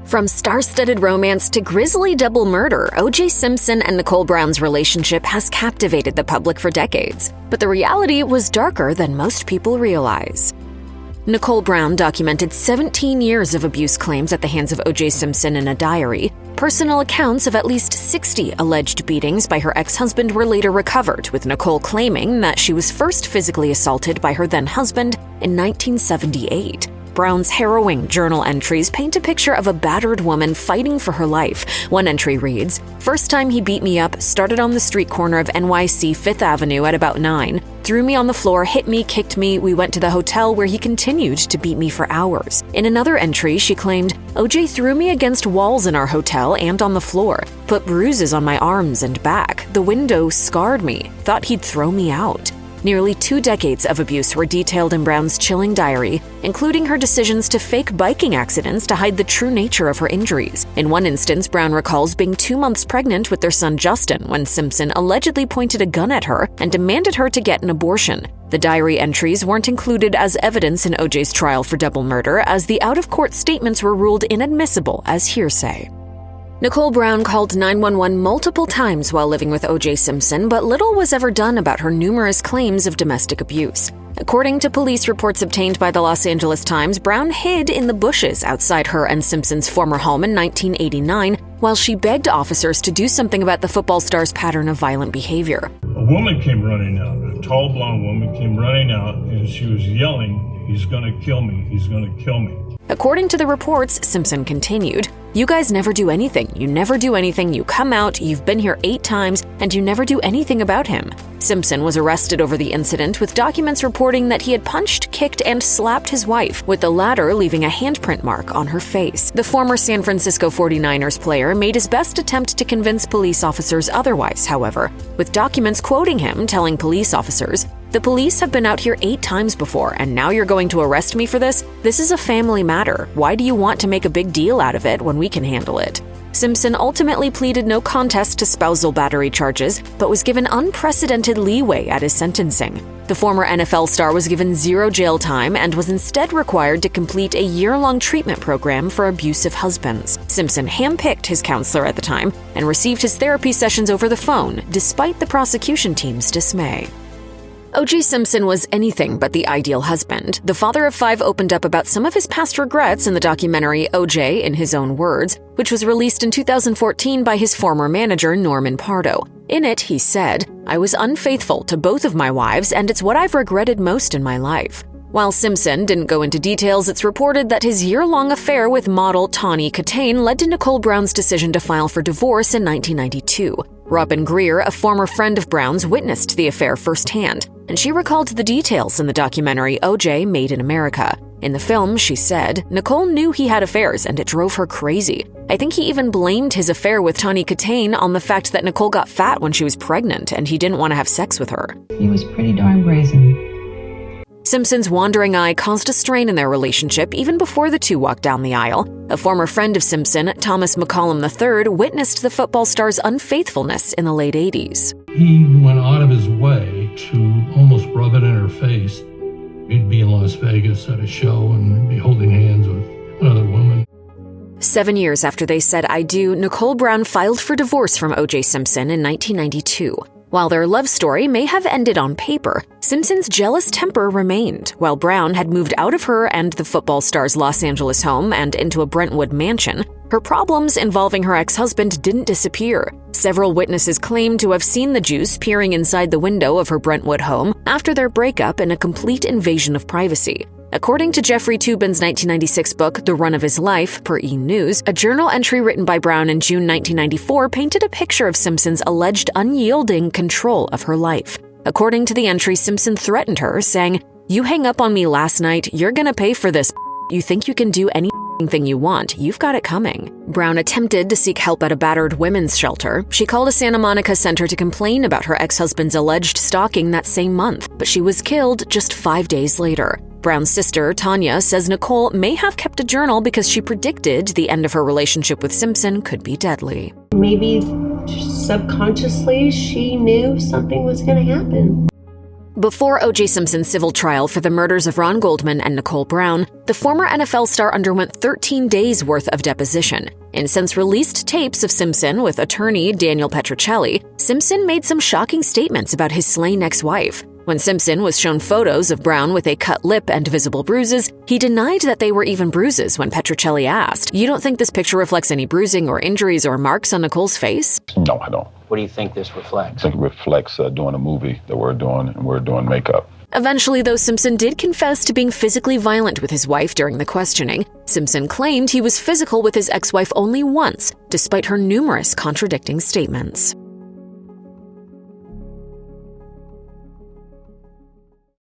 From star-studded romance to grisly double murder, O.J. Simpson and Nicole Brown's relationship has captivated the public for decades. But the reality was darker than most people realize. Nicole Brown documented 17 years of abuse claims at the hands of O.J. Simpson in a diary. Personal accounts of at least 60 alleged beatings by her ex-husband were later recovered, with Nicole claiming that she was first physically assaulted by her then-husband in 1978. Brown's harrowing journal entries paint a picture of a battered woman fighting for her life. One entry reads, "First time he beat me up, started on the street corner of NYC 5th Avenue at about 9, threw me on the floor, hit me, kicked me, we went to the hotel where he continued to beat me for hours." In another entry, she claimed, "OJ threw me against walls in our hotel and on the floor, put bruises on my arms and back. The window scarred me, thought he'd throw me out." Nearly 2 decades of abuse were detailed in Brown's chilling diary, including her decisions to fake biking accidents to hide the true nature of her injuries. In one instance, Brown recalls being 2 months pregnant with their son Justin when Simpson allegedly pointed a gun at her and demanded her to get an abortion. The diary entries weren't included as evidence in OJ's trial for double murder, as the out-of-court statements were ruled inadmissible as hearsay. Nicole Brown called 911 multiple times while living with O.J. Simpson, but little was ever done about her numerous claims of domestic abuse. According to police reports obtained by the Los Angeles Times, Brown hid in the bushes outside her and Simpson's former home in 1989 while she begged officers to do something about the football star's pattern of violent behavior. A woman came running out, a tall blonde woman came running out, and she was yelling, "He's gonna kill me, he's gonna kill me." According to the reports, Simpson continued, "You guys never do anything. You never do anything. You come out, you've been here 8 times, and you never do anything about him." Simpson was arrested over the incident, with documents reporting that he had punched, kicked, and slapped his wife, with the latter leaving a handprint mark on her face. The former San Francisco 49ers player made his best attempt to convince police officers otherwise, however, with documents quoting him telling police officers, "The police have been out here 8 times before, and now you're going to arrest me for this? This is a family matter. Why do you want to make a big deal out of it when we can handle it?" Simpson ultimately pleaded no contest to spousal battery charges, but was given unprecedented leeway at his sentencing. The former NFL star was given 0 jail time and was instead required to complete a year-long treatment program for abusive husbands. Simpson handpicked his counselor at the time and received his therapy sessions over the phone, despite the prosecution team's dismay. O.J. Simpson was anything but the ideal husband. The father of 5 opened up about some of his past regrets in the documentary O.J. in His Own Words, which was released in 2014 by his former manager, Norman Pardo. In it, he said, "I was unfaithful to both of my wives, and it's what I've regretted most in my life." While Simpson didn't go into details, it's reported that his year-long affair with model Tawny Katane led to Nicole Brown's decision to file for divorce in 1992. Robin Greer, a former friend of Brown's, witnessed the affair firsthand, and she recalled the details in the documentary O.J. Made in America. In the film, she said, "Nicole knew he had affairs, and it drove her crazy. I think he even blamed his affair with Tawny Katane on the fact that Nicole got fat when she was pregnant, and he didn't want to have sex with her." He was pretty darn brazen. Simpson's wandering eye caused a strain in their relationship even before the two walked down the aisle. A former friend of Simpson, Thomas McCollum III, witnessed the football star's unfaithfulness in the late 80s. He went out of his way to almost rub it in her face. He'd be in Las Vegas at a show and be holding hands with another woman. 7 years after they said "I do," Nicole Brown filed for divorce from O.J. Simpson in 1992. While their love story may have ended on paper, Simpson's jealous temper remained. While Brown had moved out of her and the football star's Los Angeles home and into a Brentwood mansion, her problems involving her ex-husband didn't disappear. Several witnesses claimed to have seen the juice peering inside the window of her Brentwood home after their breakup in a complete invasion of privacy. According to Jeffrey Toobin's 1996 book, The Run of His Life, per E! News, a journal entry written by Brown in June 1994 painted a picture of Simpson's alleged unyielding control of her life. According to the entry, Simpson threatened her, saying, "You hang up on me last night, you're gonna pay for this. You think you can do anything you want, you've got it coming." Brown attempted to seek help at a battered women's shelter. She called a Santa Monica center to complain about her ex-husband's alleged stalking that same month, but she was killed just 5 days later. Brown's sister, Tanya, says Nicole may have kept a journal because she predicted the end of her relationship with Simpson could be deadly. Maybe subconsciously she knew something was going to happen. Before O.J. Simpson's civil trial for the murders of Ron Goldman and Nicole Brown, the former NFL star underwent 13 days' worth of deposition. In since released tapes of Simpson with attorney Daniel Petrocelli, Simpson made some shocking statements about his slain ex-wife. When Simpson was shown photos of Brown with a cut lip and visible bruises, he denied that they were even bruises when Petrocelli asked, "You don't think this picture reflects any bruising or injuries or marks on Nicole's face?" No, I don't. What do you think this reflects? I think it reflects doing a movie that we're doing, and we're doing makeup. Eventually, though, Simpson did confess to being physically violent with his wife during the questioning. Simpson claimed he was physical with his ex-wife only once, despite her numerous contradicting statements.